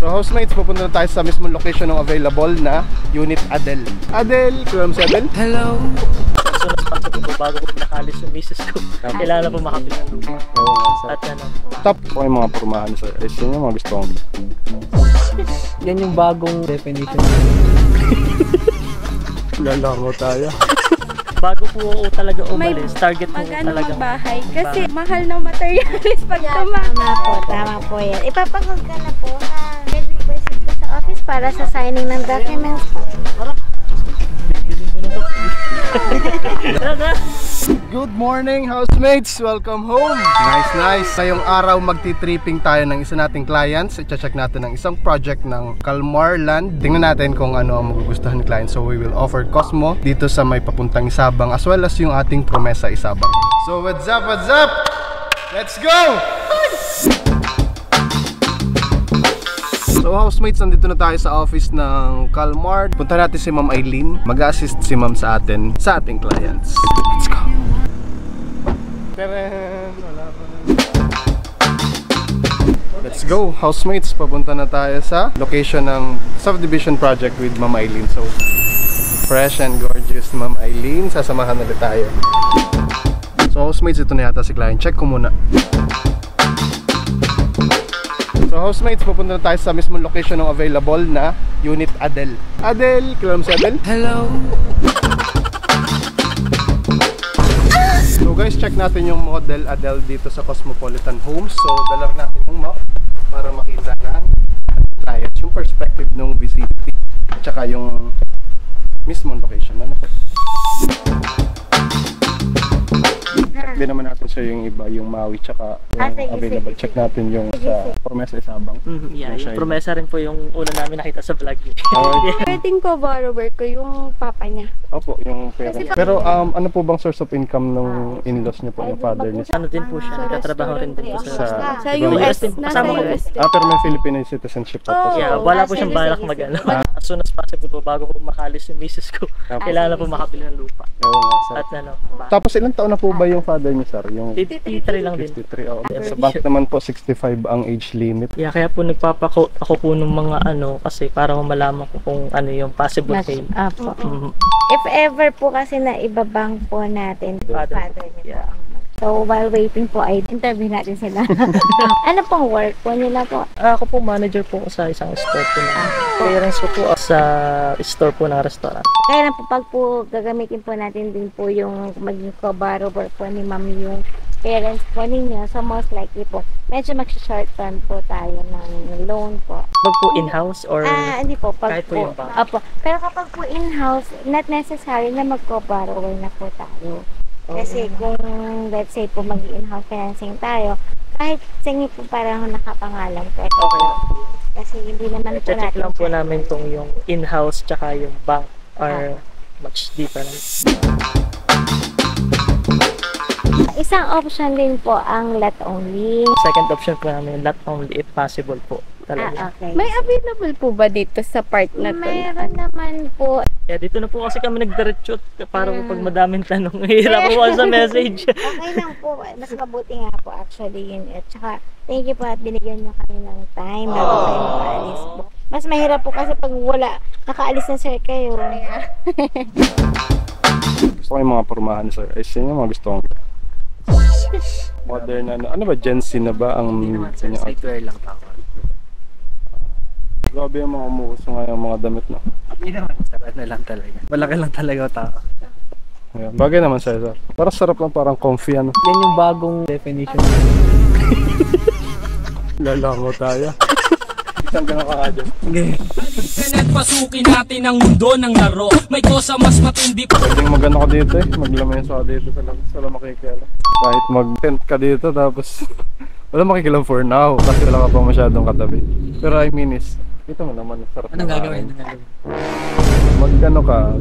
So housemates, pupunta na tayo sa mismong location ng available na Unit Adel. Adel, kailangan si Adel? Hello! As soon as possible, bago ko nakalis yung misis ko, kailangan po makapil ng lupa. At ano. Top po yung mga pormahan sa is yun yung mga gusto kong. Yan yung bagong definition. Lalango tayo. Bago po ako talaga umalis, target po talaga magbahay. Kasi mahal ng materials pag Tama po yan. Ipapagod ka na po na represent ka sa office para sa signing ng documents po. Good morning housemates! Welcome home! Nice! Ngayong araw magti-tripping tayo ng isa nating clients. I-check natin ang isang project ng Calmar Land. Tingnan natin kung ano ang magugustuhan ng client. So we will offer Cosmo dito sa may papuntang Isabang as well as yung ating Promesa Isabang. So what's up? Let's go! So housemates, nandito na tayo sa office ng Calmar. Punta natin si Ma'am Eileen. Mag-assist si Ma'am sa atin, sa ating clients. Let's go! Let's go housemates, papunta na tayo sa location ng subdivision project with Ma'am Eileen. So fresh and gorgeous Ma'am Eileen, sasamahan ulit tayo. So housemates, ito na yata si client. Check ko muna. So housemates, pupunta na tayo sa mismong location ng available na Unit Adel. Adel, kailangan si Adel? Hello! So guys, check natin yung model Adel dito sa Cosmopolitan Homes. So dalar natin yung map para makita na clients yung perspective ng vicinity at saka yung mismong location. Ano po? Check din naman natin siya yung iba, yung Maui tsaka yung available. Check natin yung sa Promesa Isabang. Yeah, yung Promesa rin po yung una namin nakita sa vlog niya. Pwedeng ko borrower ko yung papa niya. Opo, yung parents. Pero ano po bang source of income ng in-laws niyo po, ng father niyo? Ano din po siya, nagtatrabaho rin din po Sa US, nasa US. Pero may Filipino citizenship po. Yeah, wala po siyang balak mag-ano. As soon as possible po, bago ko makalis yung misis ko, kailangan po makapil ng lupa. Oo nga, sir. At ano. Tapos ilang taon na po ba yung father niyo, sir? Yung 53 lang din. 53, oo. Sa bank naman po, 65 ang age limit. Yeah, kaya po nagpapako ako po ng mga ano, kasi para malaman ko kung ano yung possible pay. Apo. If ever po kasi na ibabang po natin, father niyo po. So while waiting po ay interview natin sila. Ano pong work po nila po? Ako po manager po sa isang store po na. Parents ko po sa store po ng restaurant. Kaya na po pag po gagamitin po natin din po yung maging co-borrower po ni ma'am yung parents po ninyo. So most likely po, medyo mag-short term po tayo ng loan po. Pag po in-house or hindi po. Pag kahit po yung bank? Opo. Pero kapag po in-house, not necessary na mag-co-borrower na po tayo. Kasi kung let's say po mag-in-house financing tayo, kahit singi po parang nakapangalan po. Okay. Kasi hindi naman po check natin. lang po namin tong yung in-house tsaka yung bank are much different. Isang option din po ang lot only. Second option po namin, lot only if possible po. Talaga. Okay. May available po ba dito sa part na to? Meron naman po. Kaya dito na po kasi kami nagdiretso para po pag madaming tanong, hirap po sa message. Okay lang po. Mas mabuti nga po actually yun. At saka, thank you po at binigyan nyo kami ng time bago kayo makaalis po. Mas mahirap po kasi pag wala, nakaalis na sir kayo. Gusto ko yung mga pormahan, sir. Ay, yun yung mga gusto kong modern na, ano ba, Gen Z na ba ang Streetwear lang pa ako. Grabe yung mga umuuso nga yung mga damit, no? Hindi naman, sarap na lang talaga. Malaki lang talaga o tao. Ayan. Bagay naman sa'yo, sir. Parang sarap lang, parang comfy, ano? Yan yung bagong definition. Lalango tayo. Saan ka nakakadyan? Internet, pasukin natin ang mundo ng laro. May kosa mas matindi pa. Pwedeng magano ka dito eh. Maglamesa ka dito sa makikila. Kahit mag-tent ka dito tapos wala makikilam for now kasi wala ka pa masyadong katabi. Pero I mean is, ito mo naman, sarap. Anong gagawin? Mag-ano ka,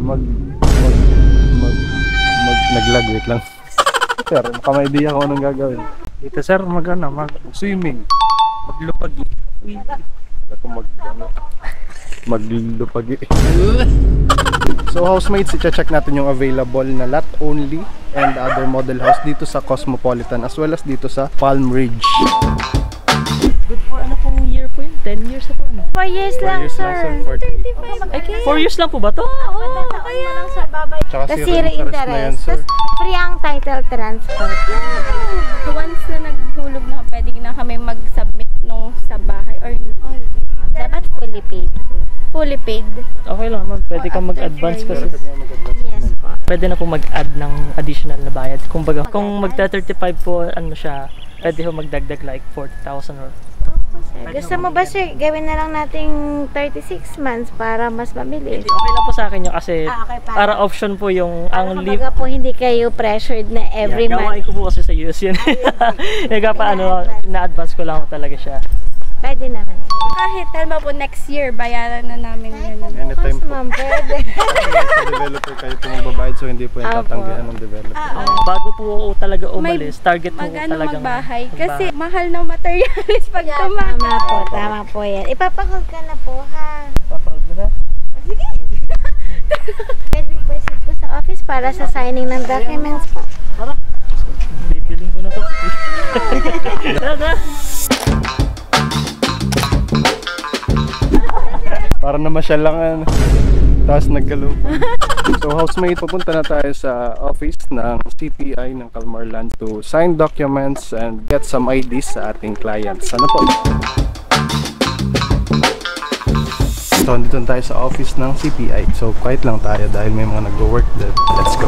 naglag, wait lang. Sir, baka may idea ko anong gagawin. Dito sir, mag-swimming. Maglupagi. Maglupagi. So housemates, i-check natin yung available na lot only and other model house dito sa Cosmopolitan as well as dito sa Palm Ridge. Good for ano pong year po yun? 10 years na po ano? 4 years 4 lang, years lang, sir. sir. 40. 4 years lang po ba to? Oo, kaya lang, sir, babay. Tsaka Tapos zero zero interest na yan, interest. sir. Tapos free ang title transfer. Once na naghulog na, pwede na kami mag-submit nung sa bahay or Dapat fully paid po. fully paid. Okay lang naman, pwede kang After mag-advance 4 kasi. Yes po. Pwede na po mag-add ng additional na bayad. Kung magta-35 po, ano siya, pwede po magdagdag like 40,000 or... Gusto mo ba, sir, gawin na lang nating 36 months para mas mabilis? Okay lang po sa akin yun kasi Okay, para option po yung ang leave. Kumbaga po, hindi kayo pressured na every Gawain month. ko po kasi sa US yun. Na-advance ko lang po talaga siya. Pwede naman. Kahit talma po next year, bayaran na namin yun. Anytime po. Ma'am, pwede. Sa developer kayo po magbabayad, so hindi po yung Apo. tatanggihan ng developer. Bago po talaga umalis, target po talaga magbahay. Kasi mahal ng materials pag Tama po yan. Ipapakog ka na po, ha? Papagod na. Pwede proceed po sa office para sa signing ng documents po. Tara. Bibiling ko na to. Tara. Para na masyalangan. Tapos nagkalupa. So housemate, pupunta na tayo sa office ng CPI ng Calmar Land to sign documents and get some IDs sa ating clients. Ano po? So dito tayo sa office ng CPI. So quiet lang tayo dahil may mga nag-work there. Let's go.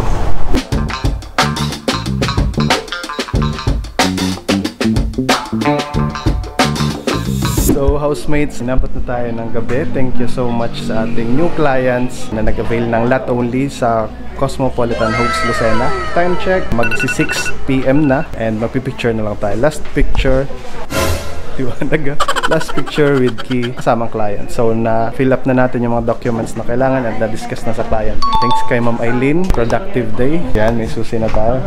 So housemates, inabot na tayo ng gabi. Thank you so much sa ating new clients na nag-avail ng lot only sa Cosmopolitan Homes Lucena. Time check, magsi 6 PM na and magpipicture na lang tayo. Last picture last picture with key kasamang client. So na-fill up na natin yung mga documents na kailangan at na-discuss na sa client. Thanks kay Ma'am Eileen. Productive day. Yan, may susi na tayo.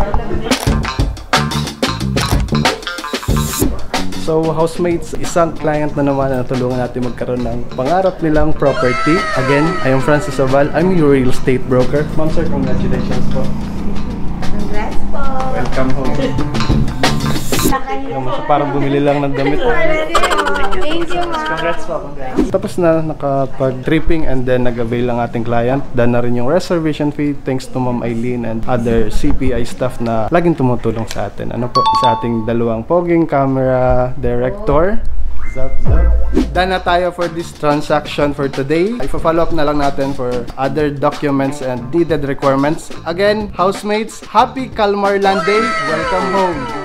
So housemates, isang client na naman na natulungan natin magkaroon ng pangarap nilang property. Again, I am Francis Oval. I'm your real estate broker. Ma'am sir, congratulations po. Congrats po. Welcome home. Parang bumili lang ng damit. Thank you, ma'am. Congrats po. Congrats. Tapos na nakapag-tripping and then nag-avail ang ating client. Done na rin yung reservation fee thanks to Ma'am Eileen and other CPI staff na laging tumutulong sa atin. Ano po? Sa ating dalawang poging camera director. Done na tayo for this transaction for today. Ipa-follow up na lang natin for other documents and needed requirements. Again, housemates, happy Calmar Land Day. Welcome home.